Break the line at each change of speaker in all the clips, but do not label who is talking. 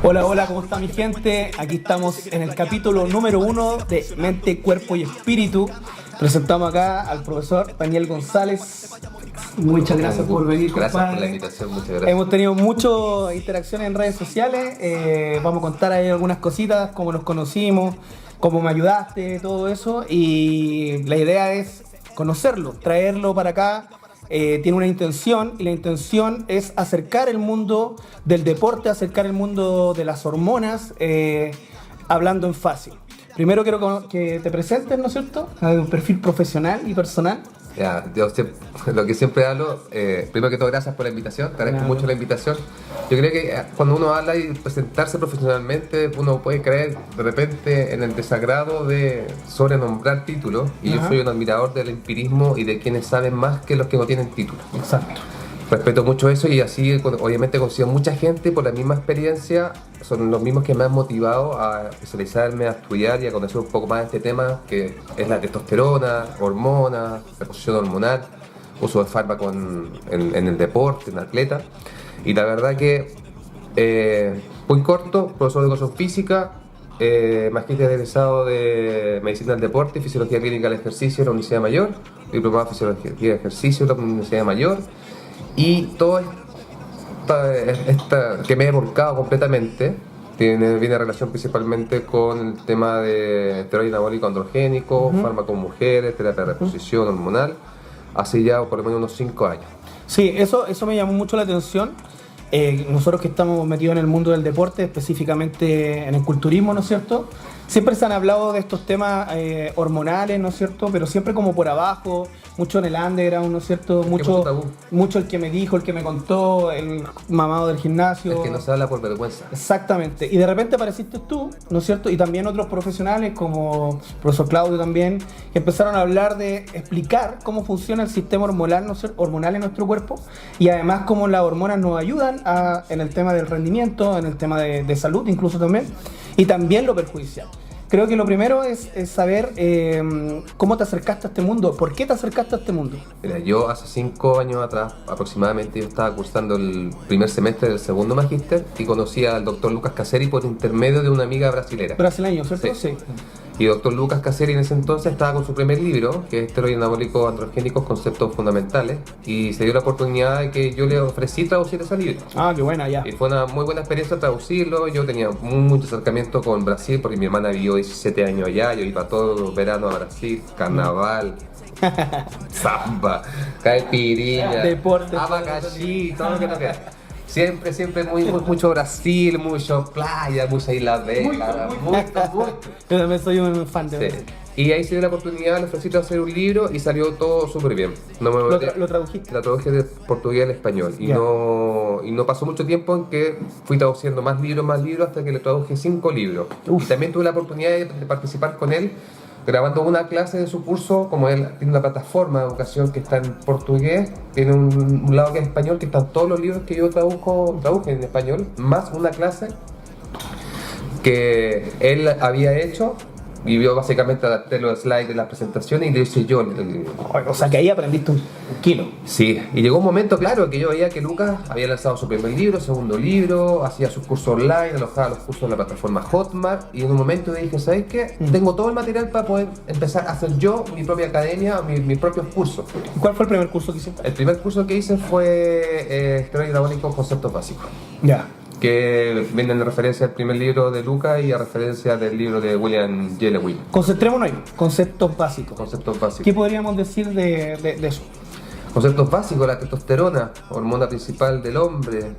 Hola, hola, ¿cómo está mi gente? Aquí estamos en el capítulo número 1 de Mente, Cuerpo y Espíritu. Presentamos acá al profesor Daniel González. Muchas gracias por venir,
Gracias
compadre.
por la invitación, muchas gracias.
Hemos tenido muchas interacciones en redes sociales. Vamos a contar ahí algunas cositas, cómo nos conocimos, cómo me ayudaste, todo eso. Y la idea es conocerlo, traerlo para acá. Tiene una intención y la intención es acercar el mundo del deporte, acercar el mundo de las hormonas, hablando en fácil. Primero quiero que te presentes, ¿no es cierto? Un perfil profesional y personal.
Ya, lo que siempre hablo, primero que todo, gracias por la invitación, te agradezco mucho la invitación. Yo creo que cuando uno habla y presentarse profesionalmente, uno puede caer de repente en el desagrado de sobrenombrar títulos, y yo soy un admirador del empirismo y de quienes saben más que los que no tienen títulos.
Exacto.
Respeto mucho eso y así obviamente he conocido mucha gente por la misma experiencia, son los mismos que me han motivado a especializarme, a estudiar y a conocer un poco más de este tema, que es la testosterona, hormonas, reposición hormonal, uso de fármaco en el deporte, en atleta. Y la verdad que muy corto, profesor de educación física, magíster egresado de medicina del deporte y fisiología clínica del ejercicio en la Universidad Mayor, diplomado en fisiología del ejercicio en la Universidad Mayor. Y todo esta que me he volcado completamente viene en relación principalmente con el tema de esteroide anabólico androgénico, fármacos mujeres, terapia de reposición hormonal, hace ya por lo menos unos 5 años.
Sí, eso me llamó mucho la atención. Nosotros que estamos metidos en el mundo del deporte, específicamente en el culturismo, ¿no es cierto? Siempre se han hablado de estos temas hormonales, ¿no es cierto? Pero siempre como por abajo, mucho en el underground, ¿no es cierto? Mucho el que me dijo, el que me contó, el mamado del gimnasio.
El que no se habla por vergüenza.
Exactamente. Y de repente apareciste tú, ¿no es cierto? Y también otros profesionales como el profesor Claudio también, que empezaron a hablar de explicar cómo funciona el sistema hormonal, ¿no es cierto? Hormonal en nuestro cuerpo, y además cómo las hormonas nos ayudan en el tema del rendimiento, en el tema de salud incluso también, y también lo perjudicial. Creo que lo primero es saber cómo te acercaste a este mundo, por qué te acercaste a este mundo.
Mira, yo hace 5 años atrás aproximadamente yo estaba cursando el primer semestre del segundo magíster y conocí al doctor Lucas Caseri por intermedio de una amiga brasilera.
Brasileño, ¿cierto?
Sí. Y doctor Lucas Caseri en ese entonces estaba con su primer libro, que es Esteroides Anabólicos Androgénicos, Conceptos Fundamentales, y se dio la oportunidad de que yo le ofrecí traducir ese libro.
Ah, qué buena, ya.
Y fue una muy buena experiencia traducirlo. Yo tenía mucho acercamiento con Brasil porque mi hermana vivió 17 años allá, yo iba todos los veranos a Brasil, carnaval, samba, caipirinha,
deporte,
abacaxi, todo lo que no queda. Siempre mucho Brasil, mucho playa, mucha Isla Vega, mucho.
Yo también soy un fan de
Sí. Y ahí se dio la oportunidad, le ofrecí hacer un libro y salió todo súper bien.
¿Lo tradujiste?
La traduje de portugués al español. Y no pasó mucho tiempo en que fui traduciendo más libros hasta que le traduje 5 libros. Y también tuve la oportunidad de participar con él grabando una clase de su curso. Como él tiene una plataforma de educación que está en portugués, tiene un lado que es español, que están todos los libros que yo traduje en español, más una clase que él había hecho. Y yo básicamente adapté los slides de las presentaciones y le hice yo.
O sea que ahí aprendiste un kilo.
Sí, y llegó un momento, claro, que yo veía que Lucas había lanzado su primer libro, segundo libro, hacía sus cursos online, alojaba los cursos en la plataforma Hotmart, y en un momento dije, ¿sabes qué? Tengo todo el material para poder empezar a hacer yo mi propia academia, mis propios cursos.
¿Cuál fue el primer curso que hiciste?
El primer curso que hice fue Esteroides Anabólicos, Conceptos Básicos.
Ya.
Que vienen en referencia al primer libro de Lucas y a referencia del libro de William J. Lewin.
Concentrémonos ahí, conceptos básicos.
Conceptos básicos.
¿Qué podríamos decir de eso?
Conceptos básicos: la testosterona, hormona principal del hombre,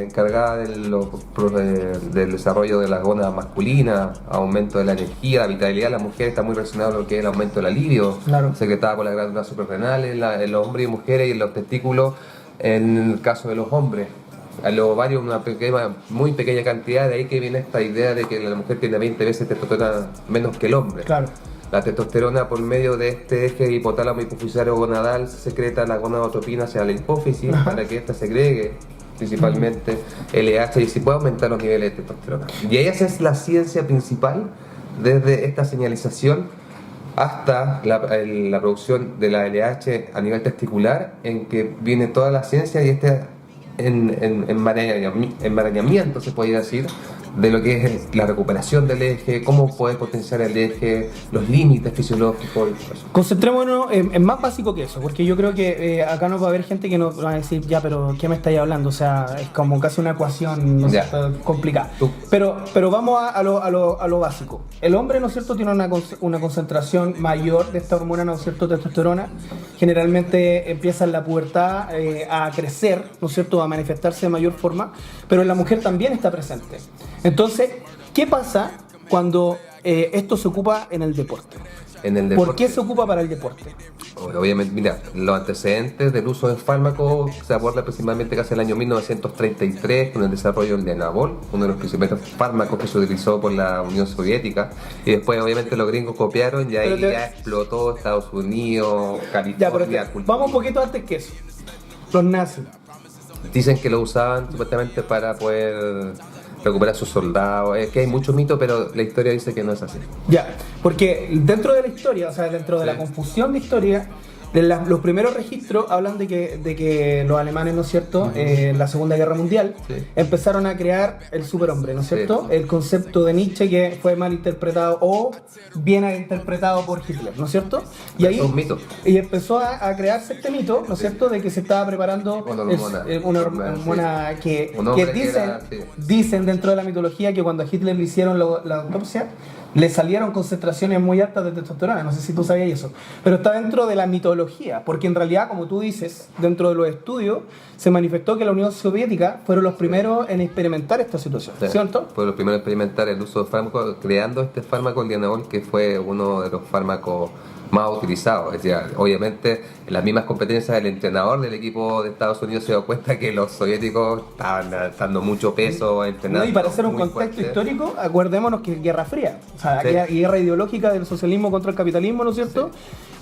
encargada del desarrollo de la gónada masculina, aumento de la energía, la vitalidad. La mujer está muy relacionada con lo que es el aumento del libido,
claro,
secretada por las glándulas suprarrenales, en los hombres y mujeres, y en los testículos en el caso de los hombres. A los ovarios una muy pequeña cantidad, de ahí que viene esta idea de que la mujer tiene 20 veces testosterona menos que el hombre.
Claro.
La testosterona, por medio de este eje hipotálamo hipofisario gonadal, se secreta la gonadotropina hacia la hipófisis para que ésta segregue principalmente LH y si puede aumentar los niveles de testosterona. Y esa es la ciencia principal, desde esta señalización hasta la producción de la LH a nivel testicular, en que viene toda la ciencia y enmarañamiento, se podría decir, de lo que es la recuperación del eje, cómo poder potenciar el eje, los límites fisiológicos.
Concentrémonos en más básico que eso, porque yo creo que acá nos va a haber gente que nos va a decir, ya, pero ¿qué me estáis hablando? O sea, es como casi una ecuación, ¿no es cierto?, complicada. Pero vamos a lo básico. El hombre, ¿no es cierto?, tiene una concentración mayor de esta hormona, ¿no es cierto?, testosterona. Generalmente empieza en la pubertad a crecer, ¿no es cierto?, a manifestarse de mayor forma, pero en la mujer también está presente. Entonces, ¿qué pasa cuando esto se ocupa en el deporte? ¿Por qué se ocupa para el deporte?
Obviamente, mira, los antecedentes del uso de fármacos se aborda aproximadamente casi el año 1933 con el desarrollo del Dianabol, uno de los principales fármacos que se utilizó por la Unión Soviética, y después obviamente los gringos copiaron y ahí ya explotó Estados Unidos, California.
Vamos un poquito antes que eso. Los nazis.
Dicen que lo usaban supuestamente para poder recuperar a sus soldados. Es que hay mucho mito, pero la historia dice que no es así.
Ya, porque dentro de la historia, o sea, dentro de la confusión de historia, los primeros registros hablan de que los alemanes, ¿no es cierto?, en la Segunda Guerra Mundial, empezaron a crear el superhombre, ¿no es cierto?, el concepto de Nietzsche, que fue mal interpretado o bien interpretado por Hitler, ¿no es cierto? Y ahí
un mito.
Y empezó a crearse este mito, ¿no es cierto?, de que se estaba preparando una hormona que dicen dentro de la mitología que cuando a Hitler le hicieron la autopsia, le salieron concentraciones muy altas de testosterona. No sé si tú sabías eso, pero está dentro de la mitología, porque en realidad, como tú dices, dentro de los estudios se manifestó que la Unión Soviética fueron los primeros en experimentar esta situación, ¿cierto?
Fueron los primeros en experimentar el uso de fármacos, creando este fármaco, el Dianabol, que fue uno de los fármacos más utilizados. Es decir, obviamente en las mismas competencias del entrenador del equipo de Estados Unidos se dio cuenta que los soviéticos estaban dando mucho peso entrenando.
Y para hacer un contexto histórico, acordémonos que es Guerra Fría, o sea, guerra ideológica del socialismo contra el capitalismo, ¿no es cierto?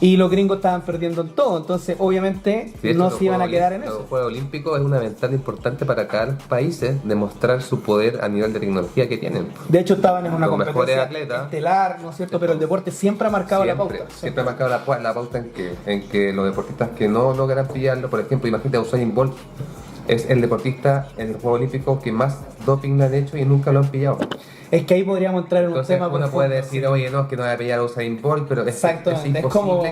Y los gringos estaban perdiendo en todo, entonces obviamente no se iban a quedar en eso.
Los Juegos Olímpicos es una ventana importante para cada país demostrar su poder a nivel de tecnología que tienen.
De hecho estaban en una
los
competencia
estelar,
¿no es cierto? Pero el deporte siempre ha marcado la pauta.
Siempre ha marcado la pauta en que los deportistas que no logran pillarlo, por ejemplo, imagínate a Usain Bolt, es el deportista en el Juego Olímpico que más doping le han hecho y nunca lo han pillado.
Es que ahí podríamos entrar en un tema.
Uno puede decir, oye, no, es que no voy a pillar a Usain Bolt, pero es imposible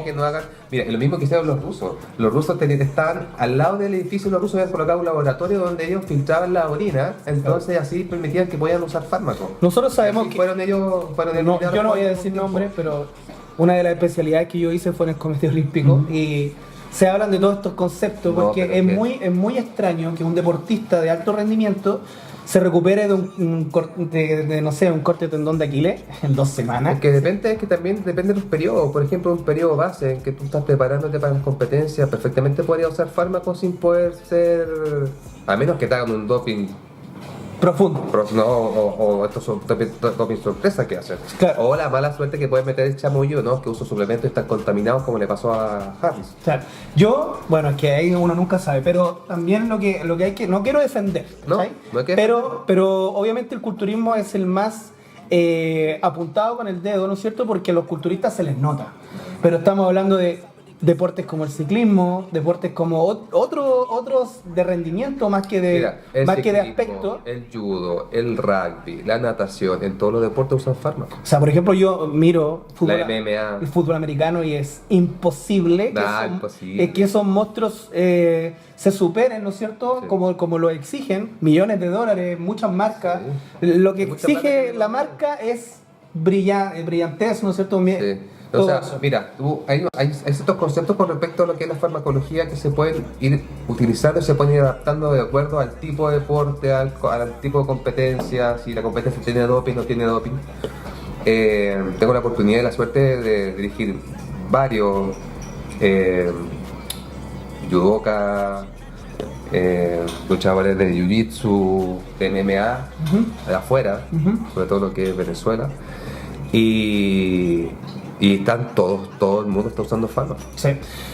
que no hagan. Mira, lo mismo que hicieron los rusos. Los rusos estaban al lado del edificio, los rusos habían colocado un laboratorio donde ellos filtraban la orina, entonces así permitían que podían usar fármacos.
Nosotros sabemos que
fueron ellos.
Yo no voy a decir nombres, pero una de las especialidades que yo hice fue en el Comité Olímpico y se hablan de todos estos conceptos porque es muy extraño que un deportista de alto rendimiento se recupere de un corte de tendón de Aquiles en 2 semanas.
Es que también depende de los periodos. Por ejemplo, un periodo base en que tú estás preparándote para las competencias, perfectamente podrías usar fármacos sin poder ser, a menos que te hagan un doping
profundo.
O estos son doping sorpresas que hacen. Claro. O la mala suerte que puede meter el chamullo, ¿no? Que usa suplementos y están contaminados, como le pasó a Harris.
Claro. Es que ahí uno nunca sabe, pero también lo que hay que, no quiero defender,
no hay que
pero obviamente el culturismo es el más apuntado con el dedo, ¿no es cierto? Porque a los culturistas se les nota. Pero estamos hablando de deportes como el ciclismo, deportes como otros de rendimiento más que de aspecto.
El judo, el rugby, la natación, en todos los deportes usan fármacos.
O sea, por ejemplo, yo miro
el
fútbol americano y es imposible que esos monstruos se superen, ¿no es cierto? Sí. Como lo exigen, millones de dólares, muchas marcas. Sí. Lo que exige la marca es brillantez, ¿no es cierto?
Sí. O sea, mira, hay ciertos conceptos con respecto a lo que es la farmacología que se pueden ir utilizando y se pueden ir adaptando de acuerdo al tipo de deporte, al tipo de competencia, si la competencia tiene doping o no tiene doping. Tengo la oportunidad y la suerte de dirigir varios judoka, luchadores de jiu-jitsu, de MMA, de afuera, sobre todo lo que es Venezuela. Y están todo el mundo está usando fármacos.
Sí.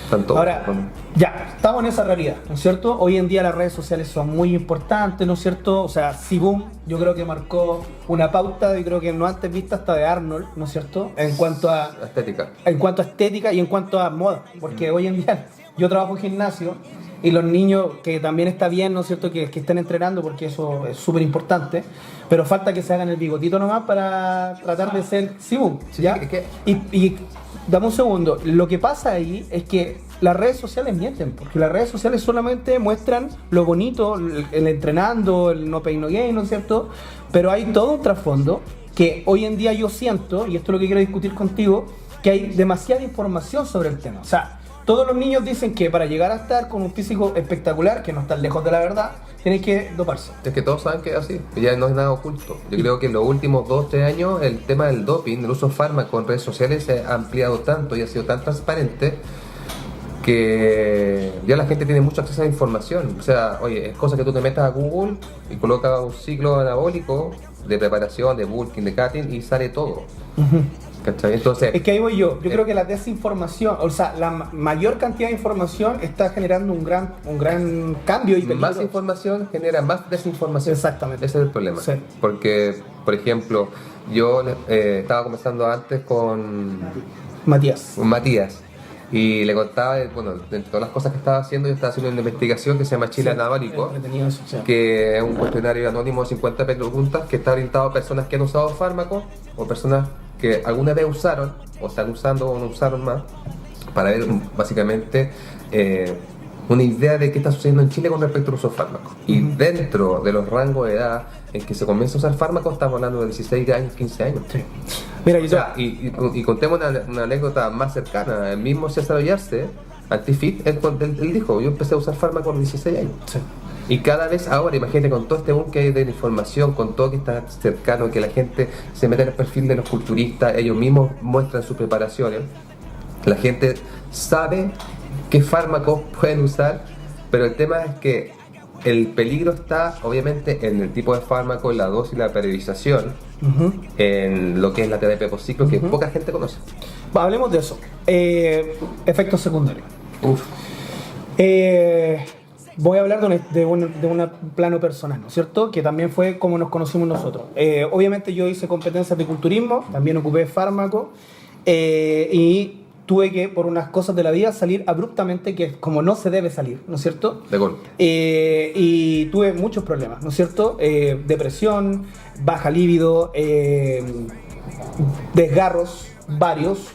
Están todos.
Ahora, ya, estamos en esa realidad, ¿no es cierto? Hoy en día las redes sociales son muy importantes, ¿no es cierto? O sea, Siboom, yo creo que marcó una pauta, yo creo que no antes vista hasta de Arnold, ¿no es cierto? En cuanto a estética. En cuanto a estética y en cuanto a moda. Porque hoy en día yo trabajo en gimnasio y los niños, que también está bien, ¿no es cierto?, que estén entrenando, porque eso es súper importante, pero falta que se hagan el bigotito nomás para tratar de ser Sibu, ¿ya? Y dame un segundo, lo que pasa ahí es que las redes sociales mienten, porque las redes sociales solamente muestran lo bonito, el entrenando, el no pain no gain, ¿no es cierto? Pero hay todo un trasfondo que hoy en día yo siento, y esto es lo que quiero discutir contigo, que hay demasiada información sobre el tema. O sea, todos los niños dicen que para llegar a estar con un físico espectacular, que no están lejos de la verdad, tienen que doparse.
Es que todos saben que es así, ya no es nada oculto. Yo creo que en los últimos 2-3 años el tema del doping, el uso de fármacos en redes sociales se ha ampliado tanto y ha sido tan transparente que ya la gente tiene mucho acceso a la información. O sea, oye, es cosa que tú te metas a Google y colocas un ciclo anabólico de preparación, de bulking, de cutting y sale todo. ¿Cachai? Entonces,
es que ahí voy yo. Yo creo que la desinformación, o sea, la mayor cantidad de información está generando un gran cambio y peligro.
Más información genera más desinformación.
Exactamente.
Ese es el problema.
Sí.
Porque, por ejemplo, yo estaba conversando antes con Matías. Y le contaba, bueno, de todas las cosas que estaba haciendo, yo estaba haciendo una investigación que se llama Chile Anabólico, que es un cuestionario anónimo de 50 preguntas que está orientado a personas que han usado fármacos o personas que alguna vez usaron o están usando o no usaron más, para ver básicamente una idea de qué está sucediendo en Chile con respecto al uso de fármacos. Y dentro de los rangos de edad en que se comienza a usar fármacos, estamos hablando de 16 años, 15 años.
Sí. Mira,
o sea, y contemos una anécdota más cercana. El mismo César Ollarse, Antifit, él dijo, yo empecé a usar fármacos a los 16 años.
Sí.
Y cada vez ahora, imagínate, con todo este boom que hay de la información, con todo que está cercano, que la gente se mete en el perfil de los culturistas, ellos mismos muestran sus preparaciones, la gente sabe qué fármacos pueden usar, pero el tema es que el peligro está obviamente en el tipo de fármaco, en la dosis, la periodización, en lo que es la terapia post-ciclo, que poca gente conoce.
Hablemos de eso. Efectos secundarios. Voy a hablar de un plano personal, ¿no es cierto? Que también fue como nos conocimos nosotros. Obviamente yo hice competencias de culturismo, también ocupé fármaco y tuve que, por unas cosas de la vida, salir abruptamente, que es como no se debe salir, ¿no es cierto?
De golpe.
Y tuve muchos problemas, ¿no es cierto? Depresión, baja libido, desgarros varios,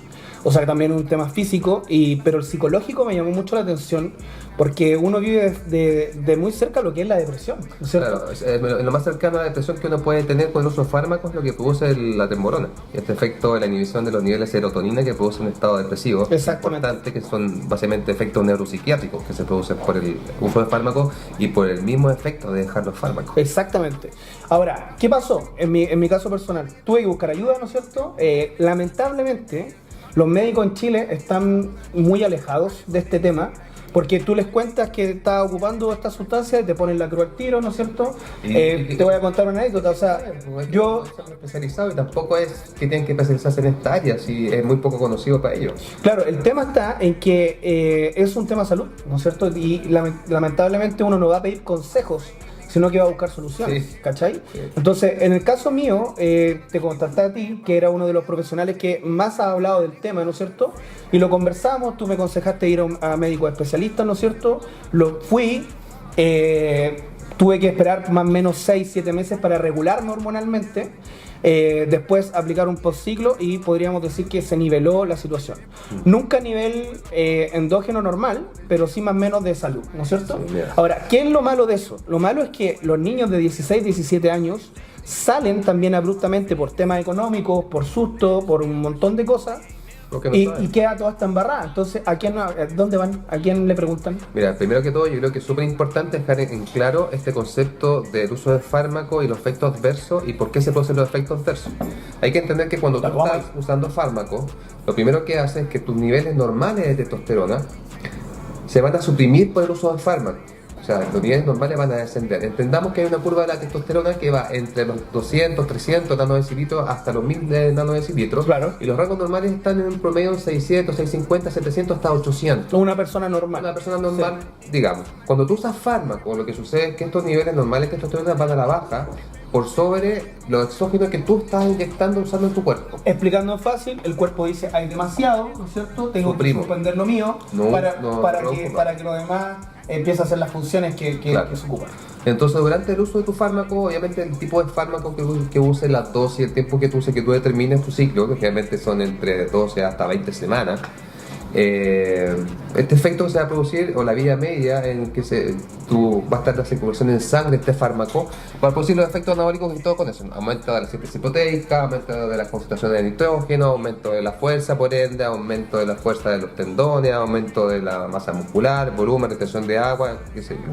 o sea, también un tema físico, pero el psicológico me llamó mucho la atención porque uno vive de muy cerca lo que es la depresión, ¿no es cierto?
Claro, lo más cercano a la depresión que uno puede tener con el uso de fármacos es lo que produce la trembolona. Este efecto de la inhibición de los niveles de serotonina que produce un estado depresivo importante, que son básicamente efectos neuropsiquiátricos que se producen por el uso de fármacos y por el mismo efecto de dejar los fármacos.
Exactamente. Ahora, ¿qué pasó? En mi caso personal, tuve que buscar ayuda, ¿no es cierto? Lamentablemente, los médicos en Chile están muy alejados de este tema, porque tú les cuentas que estás ocupando esta sustancia y te ponen la cruz al tiro, ¿no es cierto? Te voy a contar una anécdota, o sea, yo...
especializado y tampoco es que tienen que especializarse en esta área, si es muy poco conocido para ellos.
Claro, el tema está en que es un tema de salud, ¿no es cierto? Y lamentablemente uno no va a pedir consejos, sino que va a buscar soluciones, sí. ¿Cachai? Sí. Entonces, en el caso mío, te contacté a ti, que era uno de los profesionales que más ha hablado del tema, ¿no es cierto? Y lo conversamos, tú me aconsejaste ir a médicos especialistas, ¿no es cierto? Lo fui, tuve que esperar más o menos 6-7 meses para regularme hormonalmente, después aplicar un postciclo y podríamos decir que se niveló la situación. Nunca a nivel endógeno normal, pero sí más o menos de salud, ¿no es cierto? Sí, ahora, ¿qué es lo malo de eso? Lo malo es que los niños de 16-17 años salen también abruptamente por temas económicos, por susto, por un montón de cosas. Y queda toda esta embarrada. Entonces, ¿dónde van? ¿A quién le preguntan?
Mira, primero que todo, yo creo que es súper importante dejar en claro este concepto del uso de fármaco y los efectos adversos y por qué se producen los efectos adversos. Hay que entender que cuando tú estás usando fármacos, lo primero que hace es que tus niveles normales de testosterona se van a suprimir por el uso de fármacos. O sea, los niveles normales van a descender. Entendamos que hay una curva de la testosterona que va entre los 200, 300 nanodecilitros hasta los 1000 nanodecilitros. Claro. Y los rangos normales están en un promedio en 600, 650, 700 hasta 800.
Una persona normal.
Una persona normal, sí. Digamos. Cuando tú usas fármacos, lo que sucede es que estos niveles normales de testosterona van a la baja por sobre los exógenos que tú estás inyectando usando en tu cuerpo.
Explicando fácil, el cuerpo dice hay demasiado, ¿no es cierto? Tengo
Suprimo.
que suspender lo mío para que lo demás empiece a hacer las funciones que se ocupan.
Entonces, durante el uso de tu fármaco, obviamente el tipo de fármaco que uses, la dosis, el tiempo que tú uses, que tú determines tu ciclo, que generalmente son entre 12 hasta 20 semanas, este efecto que se va a producir, o la vía media en que tú va a estar la circulación en sangre de este fármaco, va a producir los efectos anabólicos y todo con eso. Aumento de la síntesis proteica, aumento de la concentración de nitrógeno, aumento de la fuerza, por ende, aumento de la fuerza de los tendones, aumento de la masa muscular, volumen, retención de agua, qué sé yo.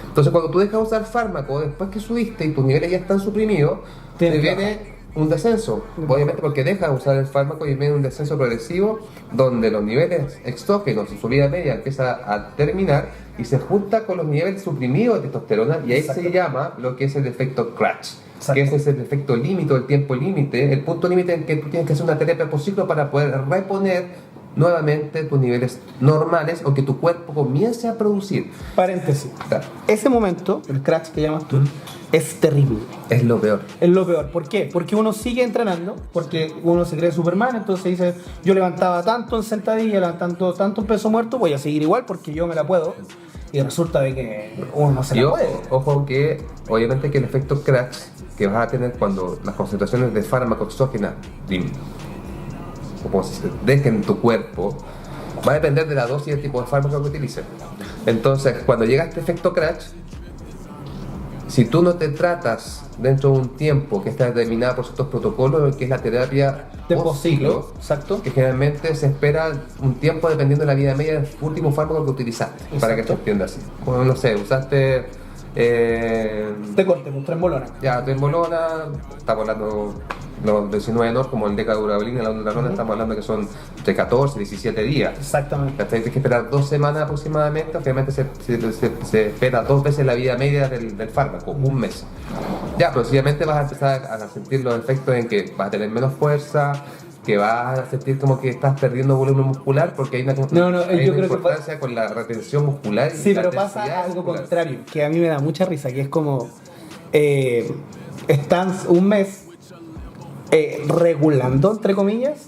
Entonces, cuando tú dejas de usar fármaco, después que subiste y tus niveles ya están suprimidos, te viene un descenso, obviamente porque deja de usar el fármaco y viene un descenso progresivo donde los niveles exógenos y su vida media empieza a terminar y se junta con los niveles suprimidos de testosterona y ahí se llama lo que es el efecto crash. Que ese es el efecto límite, el tiempo límite, el punto límite en que tú tienes que hacer una terapia por ciclo para poder reponer nuevamente tus niveles normales o que tu cuerpo comience a producir.
Paréntesis. Ese momento, el crash que llamas tú, es terrible.
Es lo peor.
Es lo peor. ¿Por qué? Porque uno sigue entrenando, porque uno se cree Superman, entonces dice, yo levantaba tanto en sentadilla, levantando tanto en peso muerto, voy a seguir igual porque yo me la puedo. Y resulta de que uno no se la puede.
Ojo que, obviamente que el efecto crash que vas a tener cuando las concentraciones de fármaco exógena como si se dejen en tu cuerpo, va a depender de la dosis y el tipo de fármaco que utilices. Entonces, cuando llega este efecto crash, si tú no te tratas dentro de un tiempo que está determinado por ciertos protocolos, que es la terapia
de post-ciclo, exacto,
que generalmente se espera un tiempo dependiendo de la vida media del último fármaco que utilizaste, exacto, para que se entienda así. Como, no sé, usaste
te corte, pues trenbolona.
Ya, trenbolona, estamos hablando los 19 NOR, como el decadurabolina y la ondanarona, estamos hablando que son de 14, 17 días.
Exactamente.
Tienes que esperar 2 semanas aproximadamente, obviamente se espera 2 veces la vida media del fármaco, un mes. Ya, progresivamente vas a empezar a sentir los efectos en que vas a tener menos fuerza, que vas a sentir como que estás perdiendo volumen muscular porque hay una, importancia con la retención muscular.
Sí, pero pasa algo contrario, que a mí me da mucha risa, que es como están un mes regulando, entre comillas,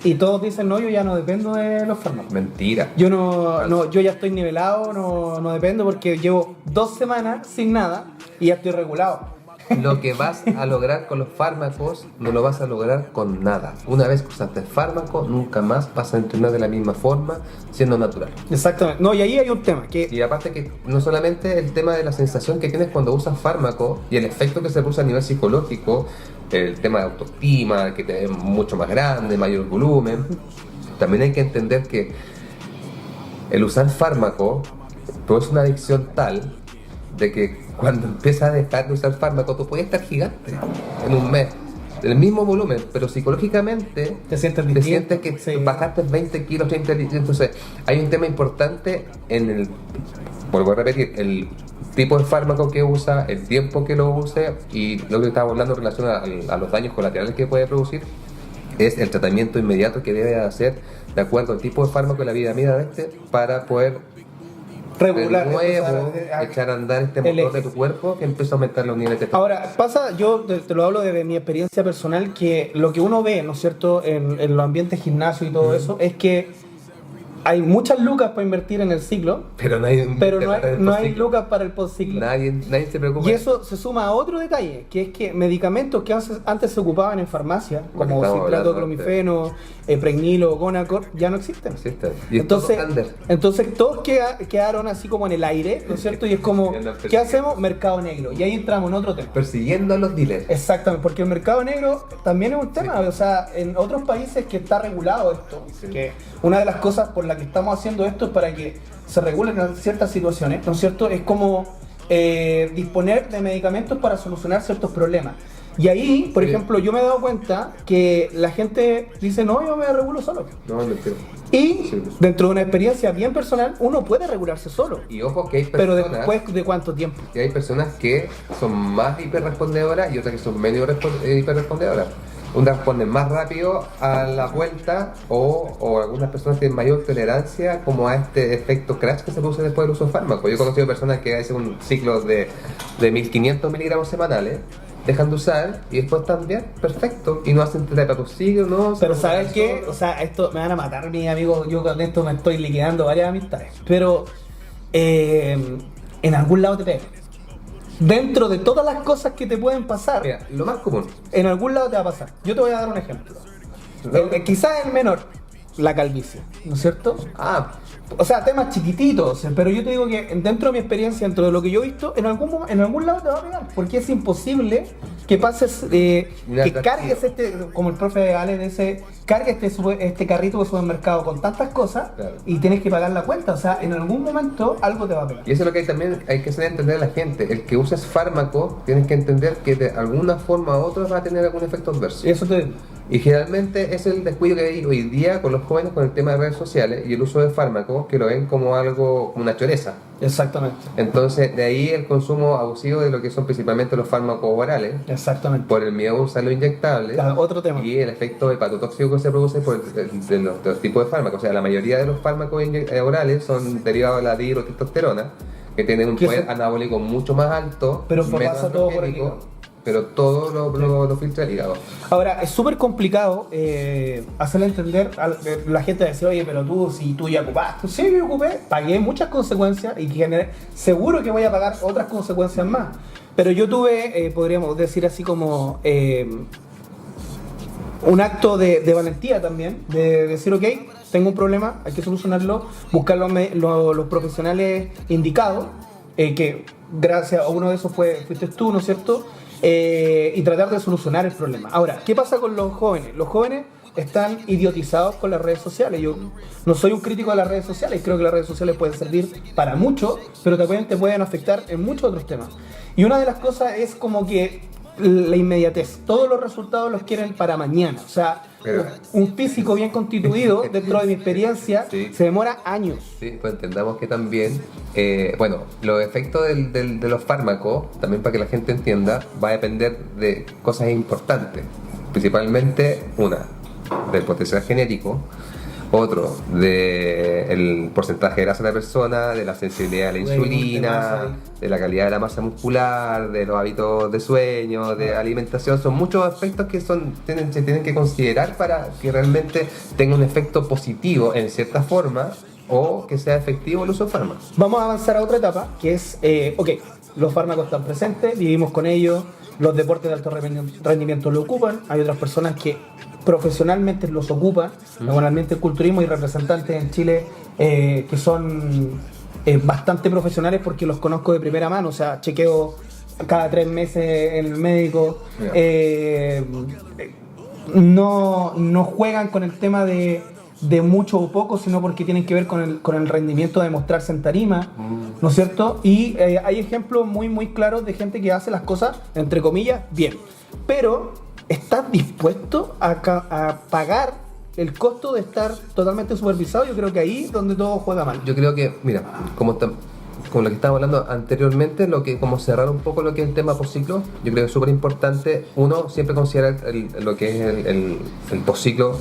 y todos dicen, no, yo ya no dependo de los fármacos.
Mentira.
Yo ya estoy nivelado, no dependo porque llevo 2 semanas sin nada y ya estoy regulado.
Lo que vas a lograr con los fármacos no lo vas a lograr con nada. Una vez que usaste el fármaco, nunca más vas a entrenar de la misma forma, siendo natural.
Exactamente. No, y ahí hay un tema que...
Y aparte que no solamente el tema de la sensación que tienes cuando usas fármaco y el efecto que se produce a nivel psicológico, el tema de autoestima, que te ves mucho más grande, mayor volumen. También hay que entender que el usar fármaco produce una adicción tal de que cuando empiezas a dejar de usar fármaco, tú puedes estar gigante en un mes, el mismo volumen, pero psicológicamente
te sientes
que
sí,
bajaste 20 kilos, 30 kilos. Entonces, hay un tema importante en el, vuelvo a repetir, el tipo de fármaco que usa, el tiempo que lo use y lo que estamos hablando en relación a los daños colaterales que puede producir. Es el tratamiento inmediato que debe hacer de acuerdo al tipo de fármaco y la vida media de este para poder
regular,
echar a andar este motor de tu cuerpo que empieza a aumentar los niveles de testosterona.
Ahora, pasa, yo te lo hablo desde mi experiencia personal, que lo que uno ve, ¿no es cierto?, en los ambientes gimnasio y todo eso, es que hay muchas lucas para invertir en el ciclo,
pero no hay
lucas para el postciclo.
Nadie se preocupa.
Y eso se suma a otro detalle, que es que medicamentos que antes se ocupaban en farmacia, como citrato de clomifeno, pregnilo, Gonacor, ya no existen.
Y
entonces todos quedaron así como en el aire, ¿no es cierto? Y es como, ¿qué hacemos? Mercado negro. Y ahí entramos en otro tema.
Persiguiendo a los dealers.
Exactamente, porque el mercado negro también es un tema. O sea, en otros países que está regulado esto, que una de las cosas por las que estamos haciendo esto es para que se regulen ciertas situaciones, ¿no es cierto? Es como disponer de medicamentos para solucionar ciertos problemas. Y ahí, por ejemplo, yo me he dado cuenta que la gente dice, no, yo me regulo solo.
No, mentira.
Y dentro de una experiencia bien personal, uno puede regularse solo.
Y ojo que hay personas...
Pero después de ¿cuánto tiempo?
Y hay personas que son más hiperrespondedoras y otras que son menos hiperrespondedoras. Unas responden más rápido a la vuelta o algunas personas tienen mayor tolerancia como a este efecto crash que se produce después del uso de fármacos. Yo he conocido personas que hacen un ciclo de 1500 miligramos semanales dejan de usar y después están bien, perfecto, y no hacen terapia por siglos, ¿no?
Pero ¿sabes qué? O sea, esto me van a matar mis amigos, yo con esto me estoy liquidando varias amistades. Pero en algún lado te pega. Dentro de todas las cosas que te pueden pasar,
Mira, lo más común.
en algún lado te va a pasar. Yo te voy a dar un ejemplo. Quizás el menor, la calvicie, ¿no es cierto? O sea, temas chiquititos, pero yo te digo que dentro de mi experiencia, dentro de lo que yo he visto, en algún lado te va a pegar, porque es imposible que pases, que cargues como el profe Ale dice, cargues este carrito de supermercado con tantas cosas,
claro,
y tienes que pagar la cuenta, o sea, en algún momento algo te va a pegar.
Y eso es lo que también hay que hacer entender a la gente. El que uses fármaco, tienes que entender que de alguna forma u otra va a tener algún efecto adverso.
Eso te digo.
Y generalmente es el descuido que hay hoy día con los jóvenes con el tema de redes sociales y el uso de fármacos, que lo ven como algo, como una choreza.
Exactamente.
Entonces, de ahí el consumo abusivo de lo que son principalmente los fármacos orales,
Exactamente.
por el miedo a usar los inyectables,
Claro, otro tema.
y el efecto hepatotóxico que se produce por de los tipos de fármacos. O sea, la mayoría de los fármacos orales son derivados de la dihidrotestosterona, que tienen un poder anabólico mucho más alto,
pero
menos
pasa todo por el
androgénico,
hígado.
pero todo lo filtra el hígado.
Ahora, es súper complicado hacerle entender a la gente, decir, oye, pero si tú ya ocupaste. Sí, yo ocupé, pagué muchas consecuencias y seguro que voy a pagar otras consecuencias más. Pero yo tuve, podríamos decir así como, un acto de valentía también, de decir, ok, tengo un problema, hay que solucionarlo, buscar los profesionales indicados, que gracias a uno de esos fuiste tú, ¿no es cierto? Y tratar de solucionar el problema. Ahora, ¿qué pasa con los jóvenes? Los jóvenes están idiotizados con las redes sociales. Yo no soy un crítico de las redes sociales, creo que las redes sociales pueden servir para mucho, pero también te pueden afectar en muchos otros temas. Y una de las cosas es como que la inmediatez, todos los resultados los quieren para mañana. O sea, un físico bien constituido, dentro de mi experiencia,
sí,
se demora años.
Sí, pues entendamos que también, bueno, los efectos de los fármacos, también para que la gente entienda, va a depender de cosas importantes. Principalmente, del potencial genético, otro, del porcentaje de grasa de la persona, de la sensibilidad a la insulina, de la calidad de la masa muscular, de los hábitos de sueño, de alimentación. Son muchos aspectos que se tienen que considerar para que realmente tenga un efecto positivo en cierta forma o que sea efectivo el uso de fármacos.
Vamos a avanzar a otra etapa, que es, los fármacos están presentes, vivimos con ellos, los deportes de alto rendimiento lo ocupan, hay otras personas que profesionalmente los ocupan, normalmente el culturismo y representantes en Chile que son bastante profesionales porque los conozco de primera mano, o sea, chequeo cada 3 meses en el médico, no juegan con el tema de mucho o poco, sino porque tienen que ver con el rendimiento de mostrarse en tarima, ¿no es cierto? Y hay ejemplos muy muy claros de gente que hace las cosas, entre comillas, bien, pero ¿estás dispuesto a pagar el costo de estar totalmente supervisado? Yo creo que ahí es donde todo juega mal.
Yo creo que, mira, como lo que estábamos hablando anteriormente, como cerrar un poco lo que es el tema postciclo, yo creo que es súper importante, uno, siempre considerar lo que es el postciclo,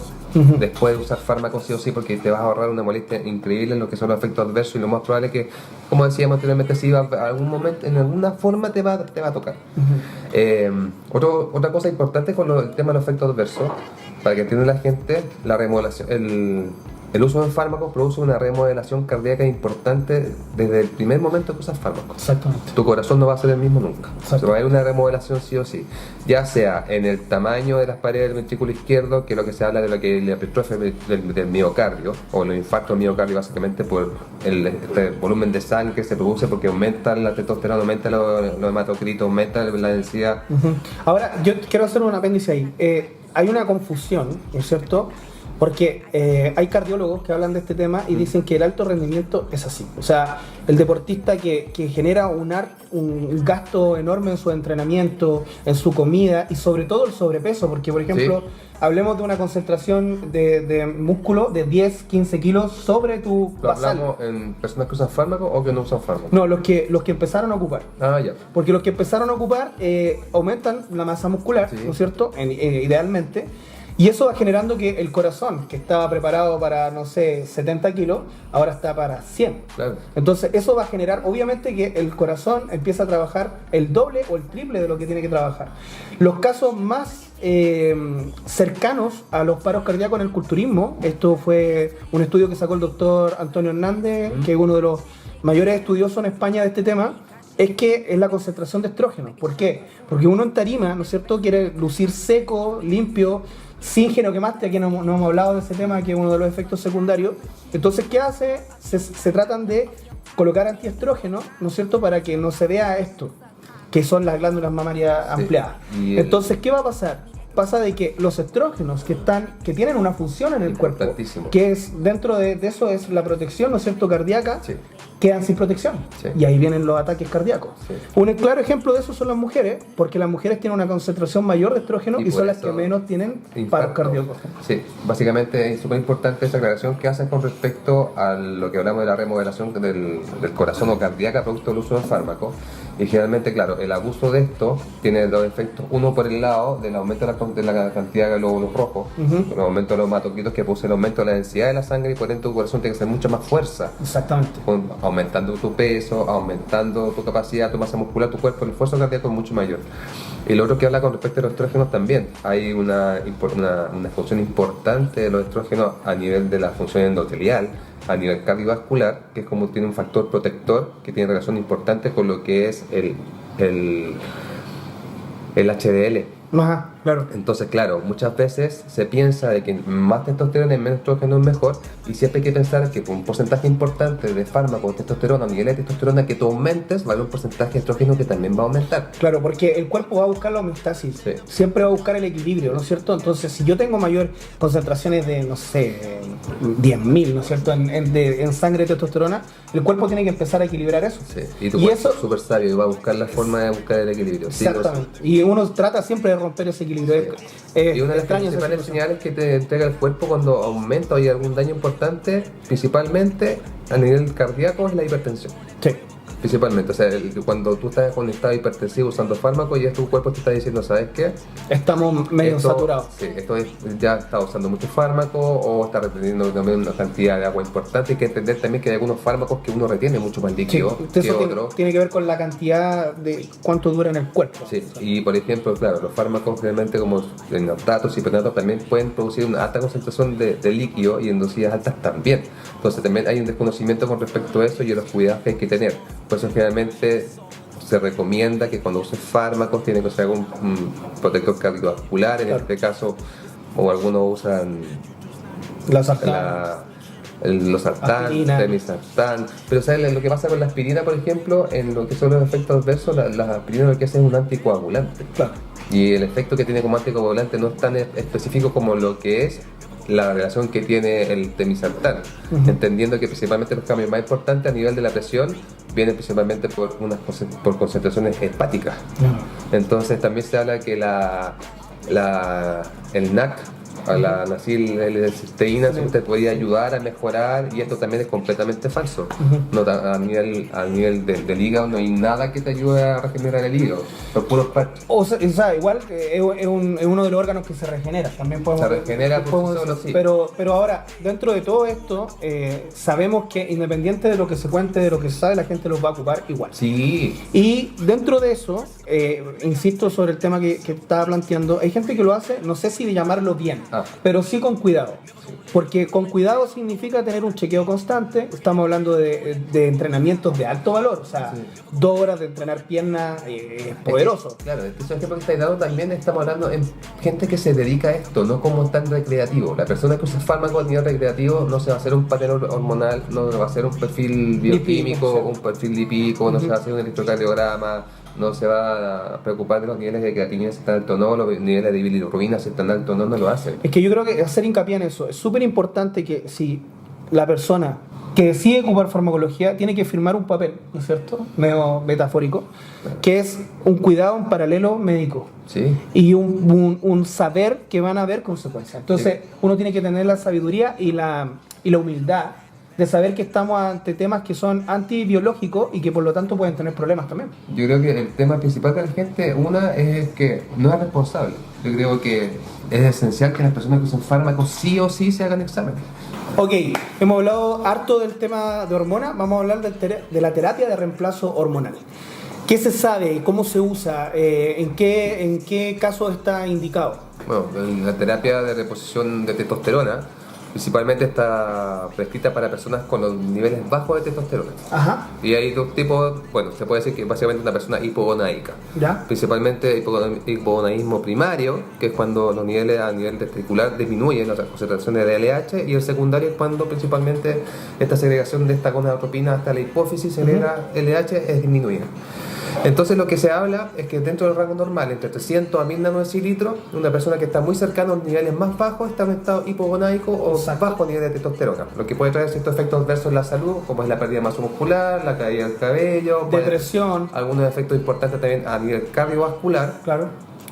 después de usar fármacos sí o sí, porque te vas a ahorrar una molestia increíble en lo que son los efectos adversos, y lo más probable es que, como decíamos anteriormente, si algún momento, en alguna forma te va a tocar. Otra cosa importante con el tema de los efectos adversos, para que entienda la gente, la remodelación, el uso de fármacos produce una remodelación cardíaca importante desde el primer momento que usas fármacos.
Exactamente.
Tu corazón no va a ser el mismo nunca.
Exacto.
Va a haber una remodelación sí o sí. Ya sea en el tamaño de las paredes del ventrículo izquierdo, que es lo que se habla de lo que es la hipertrofia del miocardio, o el infarto del miocardio, básicamente por el volumen de sangre que se produce, porque aumenta la testosterona, aumenta los hematocritos, aumenta la densidad.
Ahora, yo quiero hacer un apéndice ahí. Hay una confusión, ¿no es cierto? Porque hay cardiólogos que hablan de este tema y dicen que el alto rendimiento es así. O sea, el deportista que genera un gasto enorme en su entrenamiento, en su comida y sobre todo el sobrepeso. Porque, por ejemplo, hablemos de una concentración de músculo de 10, 15 kilos sobre tu basal.
¿Hablamos en personas que usan fármacos o que no usan fármacos?
No, los que empezaron a ocupar.
Ah, ya.
Porque los que empezaron a ocupar aumentan la masa muscular, ¿no es cierto? Idealmente. Y eso va generando que el corazón, que estaba preparado para, no sé, 70 kilos, ahora está para 100.
Claro.
Entonces eso va a generar, obviamente, que el corazón empieza a trabajar el doble o el triple de lo que tiene que trabajar. Los casos más cercanos a los paros cardíacos en el culturismo, esto fue un estudio que sacó el doctor Antonio Hernández, que es uno de los mayores estudiosos en España de este tema, es que es la concentración de estrógeno. ¿Por qué? Porque uno en tarima, ¿no es cierto?, quiere lucir seco, limpio, sin genoquemaste. Aquí no hemos hablado de ese tema, que es uno de los efectos secundarios. Entonces, ¿qué hace? Se tratan de colocar antiestrógenos, ¿no es cierto?, para que no se vea esto, que son las glándulas mamarias ampliadas. Entonces, ¿qué va a pasar? Pasa de que los estrógenos que tienen una función en el cuerpo, que es dentro de eso es la protección, ¿no es cierto?, cardíaca, quedan sin protección. Y ahí vienen los ataques cardíacos. Un claro ejemplo de eso son las mujeres, porque las mujeres tienen una concentración mayor de estrógeno y son las que menos tienen paros cardíacos.
Sí, básicamente es súper importante esa aclaración que hacen con respecto a lo que hablamos de la remodelación del corazón o cardíaca producto del uso del fármaco. Y generalmente, claro, el abuso de esto tiene dos efectos. Uno por el lado del aumento de la cantidad de glóbulos rojos, el aumento de los hematocritos, que produce el aumento de la densidad de la sangre, y por ende tu corazón tiene que hacer mucha más fuerza.
Exactamente.
Aumentando tu peso, aumentando tu capacidad, tu masa muscular, tu cuerpo, el esfuerzo cardíaco es mucho mayor. Y lo otro que habla con respecto a los estrógenos también, hay una función importante de los estrógenos a nivel de la función endotelial, a nivel cardiovascular, que es como tiene un factor protector que tiene relación importante con lo que es el HDL.
Ajá, claro.
Entonces, claro, muchas veces se piensa de que más testosterona y menos estrógeno es mejor, y siempre hay que pensar que con un porcentaje importante de fármaco de testosterona o nivel de testosterona que tú aumentes, va a haber un porcentaje de estrógeno que también va a aumentar.
Claro, porque el cuerpo va a buscar la homeostasis, siempre va a buscar el equilibrio, ¿no es cierto? Entonces, si yo tengo mayor concentraciones de, no sé, 10.000, ¿no es cierto?, en sangre de testosterona, el cuerpo tiene que empezar a equilibrar eso.
Y tu cuerpo es súper sabio y va a buscar la forma de buscar el equilibrio.
Exactamente. Y uno trata siempre de romper ese equilibrio.
Y una de las principales señales que te entrega el cuerpo cuando aumenta o hay algún daño importante, principalmente a nivel cardíaco, es la hipertensión.
Sí.
Principalmente, o sea, cuando tú estás con estado hipertensivo usando fármacos, y tu cuerpo te está diciendo, ¿sabes qué?
Estamos medio saturados.
Sí, esto es, ya está usando mucho fármaco o está reteniendo también una cantidad de agua importante. Hay que entender también que hay algunos fármacos que uno retiene mucho más líquido que otros.
Tiene que ver con la cantidad de cuánto dura en el cuerpo.
Sí, y por ejemplo, claro, los fármacos realmente como en lactatos y hipernatos también pueden producir una alta concentración de líquido, y en dosis altas también. Entonces también hay un desconocimiento con respecto a eso y a los cuidados que hay que tener. Por eso generalmente se recomienda que cuando uses fármacos tiene que usar un protector cardiovascular, en este caso, o algunos usan los sartán, temisartán. Pero ¿sabes lo que pasa con la aspirina, por ejemplo? En lo que son los efectos adversos, la aspirina lo que hace es un anticoagulante.
Claro.
Y el efecto que tiene como anticoagulante no es tan específico como lo que es la relación que tiene el temisartán, entendiendo que principalmente los cambios más importantes a nivel de la presión vienen principalmente por concentraciones hepáticas. Entonces también se habla que el NAC, a la nacilcisteína, te podría ayudar a mejorar, y esto también es completamente falso. No, a nivel del hígado no hay nada que te ayude a regenerar el hígado, son puros parches.
O sea, igual es uno de los órganos que se regenera, también podemos,
se regenera por sí solo, sí.
Pero ahora, dentro de todo esto, sabemos que independiente de lo que se cuente, de lo que se sabe, la gente los va a ocupar igual.
Sí.
Y dentro de eso, insisto sobre el tema que estaba planteando, hay gente que lo hace, no sé si de llamarlo bien, pero sí con cuidado. Porque con cuidado significa tener un chequeo constante. Estamos hablando de entrenamientos de alto valor, o sea, 2 horas de entrenar piernas es poderoso.
Claro, esos ejemplos que estáis dando también estamos hablando en gente que se dedica a esto, no como tan recreativo. La persona que usa fármacos a nivel recreativo no se va a hacer un panel hormonal, no va a hacer un perfil bioquímico, un perfil lipídico, no se va a hacer un electrocardiograma, no se va a preocupar de los niveles de creatinina si están altos o no, los niveles de bilirrubina si están altos o no, no lo hacen.
Es que yo creo que hacer hincapié en eso es súper importante, que si la persona que decide ocupar farmacología tiene que firmar un papel, ¿no es cierto?, medio metafórico, que es un cuidado en paralelo médico.
Sí.
Y un saber que van a haber consecuencias. Entonces, uno tiene que tener la sabiduría y la humildad de saber que estamos ante temas que son antibiológicos y que por lo tanto pueden tener problemas también.
Yo creo que el tema principal de la gente, una, es que no es responsable. Yo creo que es esencial que las personas que usan fármacos sí o sí se hagan exámenes.
Ok, hemos hablado harto del tema de hormonas, vamos a hablar de la terapia de reemplazo hormonal. ¿Qué se sabe? ¿Cómo se usa? ¿En qué caso está indicado?
Bueno, la terapia de reposición de testosterona principalmente está prescrita para personas con los niveles bajos de testosterona.
Ajá.
Y hay dos tipos, bueno, se puede decir que básicamente una persona hipogonaica.
¿Ya?
Principalmente hipogonaísmo primario, que es cuando los niveles a nivel testicular disminuyen, las concentraciones de LH, y el secundario es cuando principalmente esta segregación de esta gonadotropina hasta la hipófisis segrega LH es disminuida. Entonces lo que se habla es que dentro del rango normal, entre 300 a 1000 nanodecilitros, una persona que está muy cercana a los niveles más bajos está en un estado hipogonaico o bajo nivel de testosterona, lo que puede traer ciertos efectos adversos en la salud, como es la pérdida de masa muscular, la caída del cabello,
depresión,
algunos efectos importantes también a nivel cardiovascular.
Claro.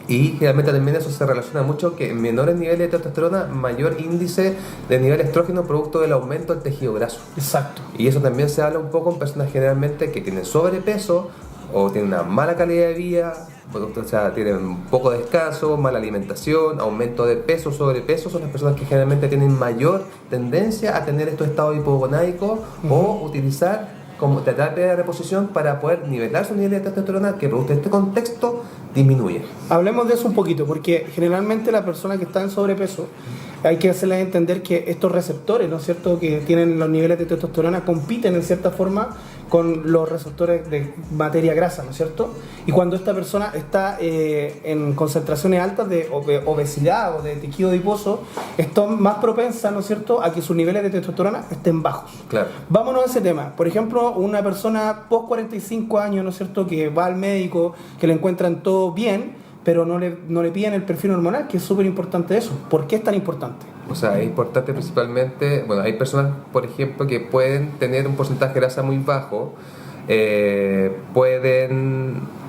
Y generalmente también eso se relaciona mucho que en menores niveles de testosterona, mayor índice de nivel de estrógeno producto del aumento del tejido graso.
Exacto.
Y eso también se habla un poco en personas generalmente que tienen sobrepeso o tienen una mala calidad de vida, o sea, tienen un poco de descanso, mala alimentación, aumento de peso, sobrepeso. Son las personas que generalmente tienen mayor tendencia a tener estos estados hipogonaicos o utilizar como terapia de reposición para poder nivelar su nivel de testosterona que producto de este contexto disminuye.
Hablemos de eso un poquito, porque generalmente la persona que está en sobrepeso hay que hacerles entender que estos receptores, ¿no es cierto?, que tienen los niveles de testosterona compiten en cierta forma con los receptores de materia grasa, ¿no es cierto? Y cuando esta persona está en concentraciones altas de obesidad o de tejido adiposo, está más propensa, ¿no es cierto?, a que sus niveles de testosterona estén bajos.
Claro.
Vámonos a ese tema. Por ejemplo, una persona post 45 años, ¿no es cierto?, que va al médico, que le encuentran todo bien, pero no le piden el perfil hormonal, que es súper importante eso. ¿Por qué es tan importante?
O sea, es importante principalmente, bueno, hay personas, por ejemplo, que pueden tener un porcentaje de grasa muy bajo, pueden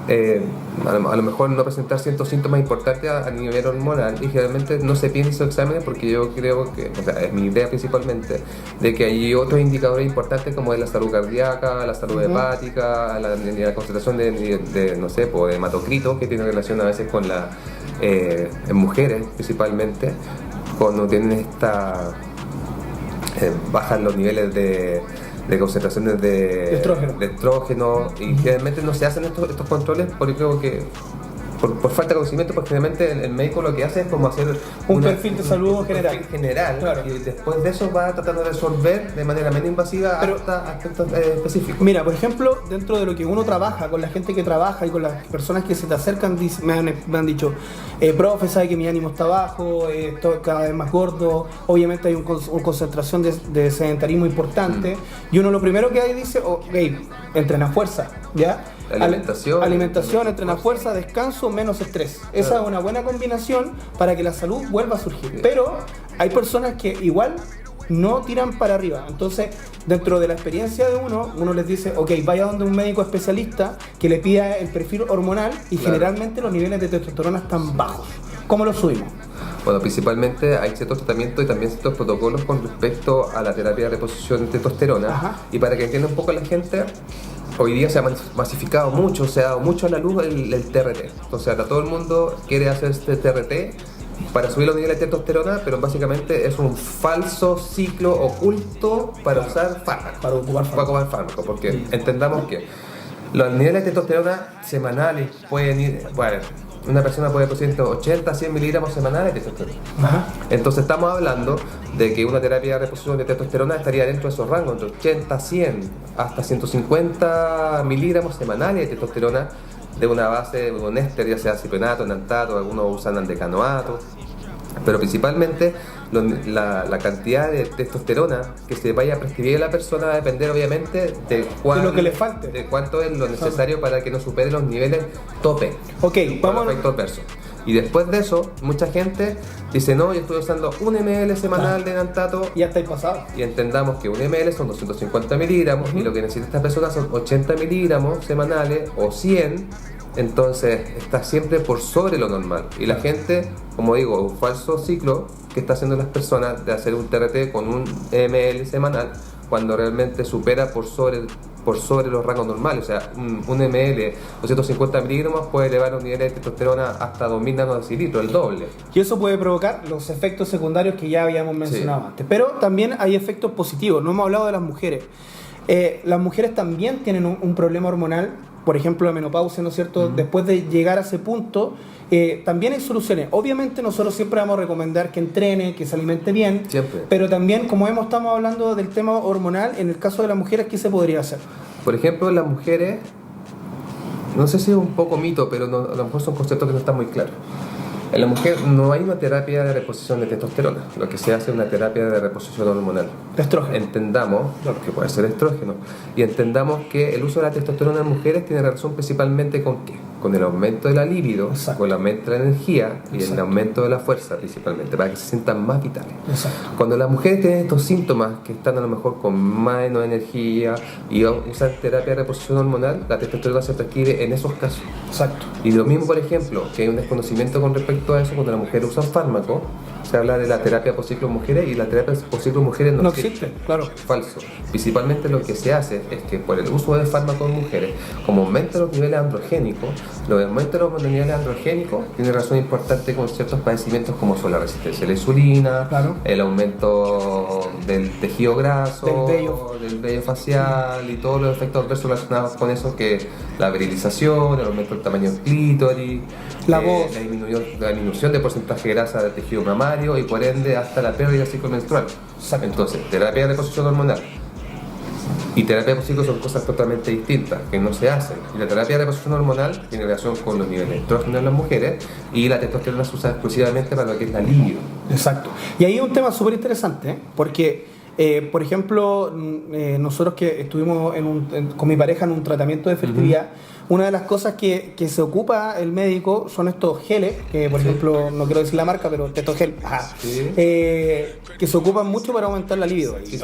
a lo mejor no presentar ciertos síntomas importantes a nivel hormonal y generalmente no se piden esos exámenes porque yo creo que, o sea, es mi idea principalmente, de que hay otros indicadores importantes como es la salud cardíaca, la salud hepática, la concentración de no sé, de hematocritos que tiene relación a veces con en mujeres principalmente, cuando tienen bajan los niveles de concentraciones de estrógeno y generalmente no se hacen estos controles porque creo que por falta de conocimiento, porque generalmente el médico lo que hace es como hacer
un perfil de salud general.
Claro. Y después de eso va tratando de resolver de manera menos invasiva hasta aspectos específicos.
Mira, por ejemplo, dentro de lo que uno trabaja, con la gente que trabaja y con las personas que se te acercan, me han dicho, profe, sabe que mi ánimo está bajo, estoy cada vez más gordo, obviamente hay una concentración de sedentarismo importante, y uno lo primero que hay dice, ok, entrena fuerza, ¿ya? Alimentación, entrena fuerza, descanso, menos estrés. Esa es una buena combinación para que la salud vuelva a surgir. Pero hay personas que igual no tiran para arriba. Entonces, dentro de la experiencia de uno les dice, ok, vaya donde un médico especialista que le pida el perfil hormonal y generalmente los niveles de testosterona están bajos. ¿Cómo los subimos?
Bueno, principalmente hay ciertos tratamientos y también ciertos protocolos con respecto a la terapia de reposición de testosterona.
Ajá.
Y para que entienda un poco la gente, hoy día se ha masificado mucho, se ha dado mucho a la luz el TRT. O sea, todo el mundo quiere hacer este TRT para subir los niveles de testosterona, pero básicamente es un falso ciclo oculto para usar fármacos. Para ocupar fármacos, porque entendamos que los niveles de testosterona semanales pueden ir, bueno, una persona puede producir 80 a 100 miligramos semanales de testosterona.
Ajá.
Entonces estamos hablando de que una terapia de reposición de testosterona estaría dentro de esos rangos, entre 80, 100 hasta 150 miligramos semanales de testosterona de una base de un éster, ya sea ciprenato, enantato, algunos usan andecanoato. Pero principalmente la cantidad de testosterona que se vaya a prescribir a la persona va a depender obviamente de
lo que le falte,
de cuánto es lo necesario para que no supere los niveles tope.
Ok, vamos.
Efecto adverso. Y después de eso, mucha gente dice, no, yo estoy usando 1 ml semanal de enantato.
Y ya estáis pasado.
Y entendamos que 1 ml son 250 miligramos y lo que necesita esta persona son 80 miligramos semanales o 100. Entonces está siempre por sobre lo normal. Y la gente, como digo, un falso ciclo que está haciendo las personas de hacer un TRT con 1 ml semanal cuando realmente supera por sobre los rangos normales. O sea, un ml 250 miligramos puede elevar un nivel de testosterona hasta 2000 nanodecilitros, el doble.
Y eso puede provocar los efectos secundarios que ya habíamos mencionado antes. Pero también hay efectos positivos. No hemos hablado de las mujeres. Las mujeres también tienen un problema hormonal, por ejemplo la menopausia, ¿no es cierto? Después de llegar a ese punto, también hay soluciones. Obviamente nosotros siempre vamos a recomendar que entrene, que se alimente bien,
Siempre.
pero también, como estamos hablando del tema hormonal, en el caso de las mujeres, ¿qué se podría hacer?
Por ejemplo, las mujeres, no sé si es un poco mito, pero a lo mejor son conceptos que no están muy claros. En la mujer no hay una terapia de reposición de testosterona, lo que se hace es una terapia de reposición hormonal.
De estrógeno.
Entendamos, que puede ser estrógeno, y entendamos que el uso de la testosterona en mujeres tiene relación principalmente con ¿qué? Con el aumento de la libido,
Exacto.
con el aumento de la energía y
Exacto.
el aumento de la fuerza principalmente, para que se sientan más vitales.
Exacto.
Cuando las mujeres tienen estos síntomas que están a lo mejor con menos energía y usan terapia de reposición hormonal, la testosterona se prescribe en esos casos.
Exacto.
Y lo mismo, por ejemplo, que hay un desconocimiento con respecto a eso, cuando las mujeres usan fármacos, se habla de la terapia por ciclo en mujeres y la terapia por ciclo en mujeres
No existe, claro.
Falso. Principalmente lo que se hace es que por el uso de fármacos en mujeres, como aumentan los niveles androgénicos, los aumentos de los niveles androgénicos tiene razón importante con ciertos padecimientos como son la resistencia a la insulina,
Claro.
el aumento del tejido graso,
Del vello.
del vello facial y todos los efectos adversos relacionados con eso, que la virilización, el aumento del tamaño del clítoris,
La voz.
la disminución de porcentaje de grasa del tejido mamario y por ende hasta la pérdida del ciclo menstrual.
Exacto.
Entonces, terapia de reposición hormonal y terapia por ciclo son cosas totalmente distintas que no se hacen. Y la terapia de reposición hormonal tiene relación con los niveles de estrógeno en las mujeres y la testosterona se usa exclusivamente para lo que es la libido.
Exacto. Y ahí hay un tema súper interesante, porque, por ejemplo, nosotros que estuvimos con mi pareja en un tratamiento de fertilidad, una de las cosas que se ocupa el médico son estos geles, que por ejemplo, no quiero decir la marca, pero Tetogel, que se ocupan mucho para aumentar la libido. Y,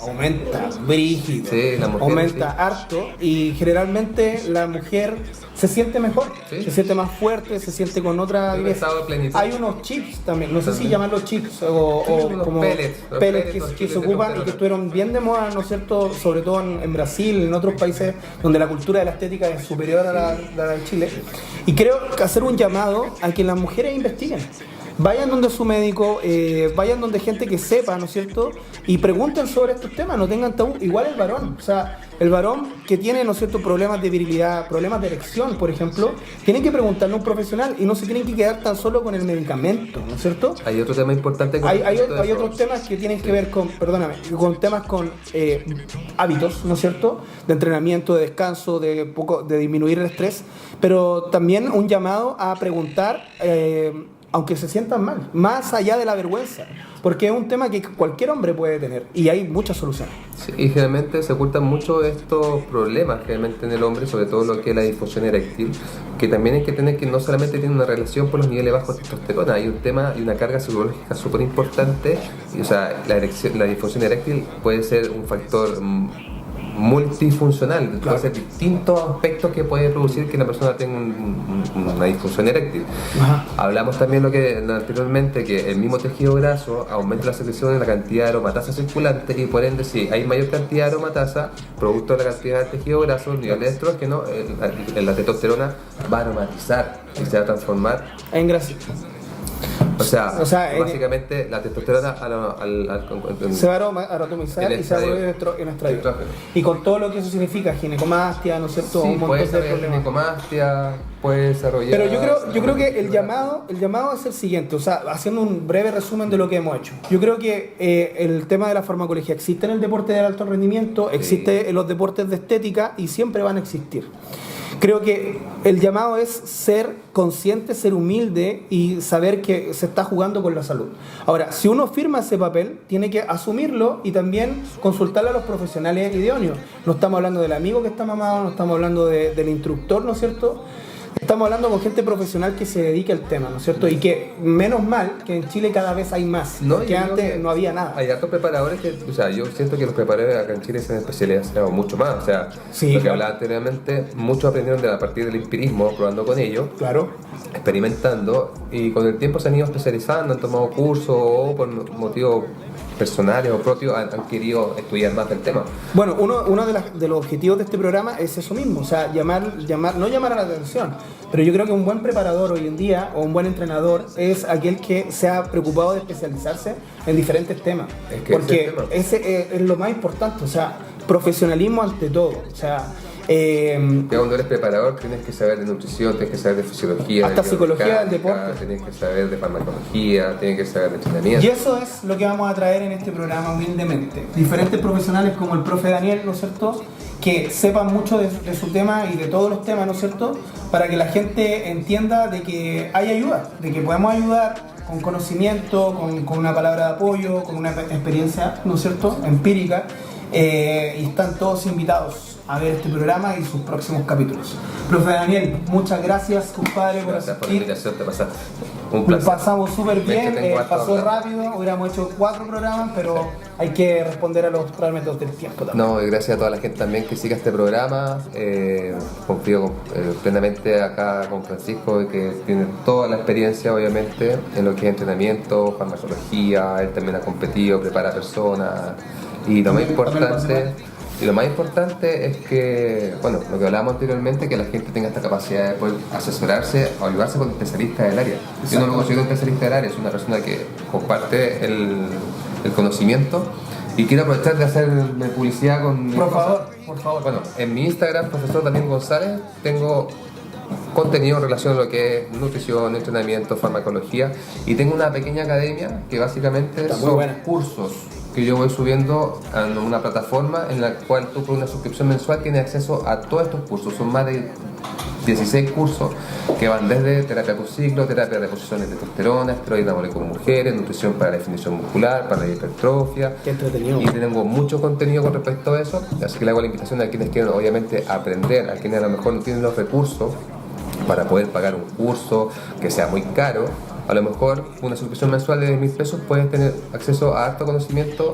aumenta brígido,
La mujer,
aumenta harto, y generalmente la mujer se siente mejor, se siente más fuerte, se siente con otra viveza. Hay unos chips también, no sé si llamarlos chips o como pellets que se ocupan y que estuvieron bien de moda, ¿no es cierto? Sobre todo en Brasil, en otros países donde la cultura de la estética es superior a la de Chile. Y creo que hacer un llamado a que las mujeres investiguen. Vayan donde su médico, vayan donde gente que sepa, ¿no es cierto? Y pregunten sobre estos temas, no tengan tabú. Igual el varón, o sea, el varón que tiene, ¿no es cierto?, problemas de virilidad, problemas de erección, por ejemplo, tienen que preguntarle a un profesional y no se tienen que quedar tan solo con el medicamento, ¿no es cierto?
Hay otro tema importante con
Hay otros temas que tienen que ver con, con temas con hábitos, ¿no es cierto? De entrenamiento, de descanso, de disminuir el estrés, pero también un llamado a preguntar, aunque se sientan mal, más allá de la vergüenza, porque es un tema que cualquier hombre puede tener y hay muchas soluciones.
Sí, y generalmente se ocultan mucho estos problemas generalmente en el hombre, sobre todo lo que es la disfunción eréctil, que también hay que tener que no solamente tiene una relación por los niveles bajos de testosterona, hay un tema y una carga psicológica súper importante, o sea, la disfunción eréctil puede ser un factor multifuncional,
Claro.
entonces distintos aspectos que puede producir que una persona tenga una disfunción eréctil.
Ajá.
Hablamos también anteriormente que el mismo tejido graso aumenta la secreción en la cantidad de aromatasa circulante y por ende si hay mayor cantidad de aromatasa, producto de la cantidad de tejido graso, el nivel de estrógeno, la testosterona va a aromatizar y se va a transformar.
En grasa.
O sea
básicamente
la testosterona
se va a atomizar y se va a volver en estrógeno. Y con todo lo que eso significa, ginecomastia, ¿no es cierto?
Sí,
Un
puede
montón de
desarrollar
problemas.
ginecomastia, puede desarrollar...
Pero yo creo que el llamado es el siguiente, o sea, haciendo un breve resumen de lo que hemos hecho. Yo creo que el tema de la farmacología existe en el deporte de alto rendimiento, existe en los deportes de estética y siempre van a existir. Creo que el llamado es ser consciente, ser humilde y saber que se está jugando con la salud. Ahora, si uno firma ese papel, tiene que asumirlo y también consultarle a los profesionales idóneos. No estamos hablando del amigo que está mamado, no estamos hablando del instructor, ¿no es cierto? Estamos hablando con gente profesional que se dedique al tema, ¿no es cierto? Y que, menos mal, que en Chile cada vez hay más, que antes no había nada.
Hay hartos preparadores que, o sea, yo siento que los preparadores acá en Chile se han especializado mucho más, o sea,
Sí,
lo que
claro.
hablaba anteriormente, muchos aprendieron a partir del empirismo, probando con ellos,
Claro.
experimentando, y con el tiempo se han ido especializando, han tomado cursos o por motivos personales o propios han querido estudiar más del tema.
Bueno, uno de los objetivos de este programa es eso mismo, o sea, no llamar a la atención, pero yo creo que un buen preparador hoy en día o un buen entrenador es aquel que se ha preocupado de especializarse en diferentes temas, porque ese es lo más importante, o sea, profesionalismo ante todo, o sea,
ya cuando eres preparador tienes que saber de nutrición, tienes que saber de fisiología,
hasta
de
psicología del deporte,
tienes que saber de farmacología, tienes que saber de entrenamiento.
Y eso es lo que vamos a traer en este programa humildemente. Diferentes profesionales como el profe Daniel, ¿no es cierto?, que sepan mucho de su tema y de todos los temas, ¿no es cierto?, para que la gente entienda de que hay ayuda, de que podemos ayudar con conocimiento, con una palabra de apoyo, con una experiencia, ¿no es cierto?, empírica, y están todos invitados a ver este programa y sus próximos capítulos. Profe Daniel, muchas gracias, compadre, por
asistir. Gracias por la invitación, te pasaste.
Un placer. Pasamos súper bien, pasó rápido, hubiéramos hecho 4 programas, pero hay que responder a los parámetros del tiempo también.
No, y gracias a toda la gente también que siga este programa. Confío plenamente acá con Francisco, que tiene toda la experiencia, obviamente, en lo que es entrenamiento, farmacología. Él también ha competido, prepara personas. Y lo más importante es que, bueno, lo que hablábamos anteriormente, que la gente tenga esta capacidad de poder asesorarse o ayudarse con especialistas del área. Yo no lo considero un especialista del área, es una persona que comparte el conocimiento. Y quiero aprovechar de hacerme publicidad con...
Por favor.
Bueno, en mi Instagram, profesor Daniel González, tengo contenido en relación a lo que es nutrición, entrenamiento, farmacología, y tengo una pequeña academia que básicamente son cursos que yo voy subiendo en una plataforma en la cual tú por una suscripción mensual tienes acceso a todos estos cursos. Son más de 16 cursos que van desde terapia por ciclo, terapia de reposición de testosterona, esteroides anabólicos en mujeres, nutrición para la definición muscular, para la hipertrofia.
Qué entretenido.
Y tengo mucho contenido con respecto a eso, así que le hago la invitación a quienes quieren obviamente aprender, a quienes a lo mejor no tienen los recursos para poder pagar un curso que sea muy caro. A lo mejor una suscripción mensual de 10.000 pesos puedes tener acceso a harto conocimiento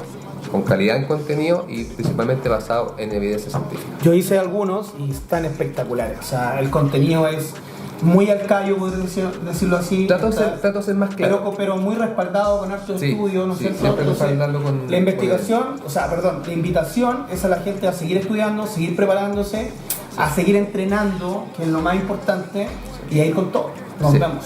con calidad en contenido y principalmente basado en evidencia científica.
Yo hice algunos y están espectaculares, o sea, el contenido es muy al callo, podría decirlo así.
Trato de ser más claro.
Pero muy respaldado con harto estudio, ¿no es cierto?
Siempre respaldarlo con...
La investigación, la invitación es a la gente a seguir estudiando, seguir preparándose, a seguir entrenando, que es lo más importante, y a ir con todo. Nos vemos.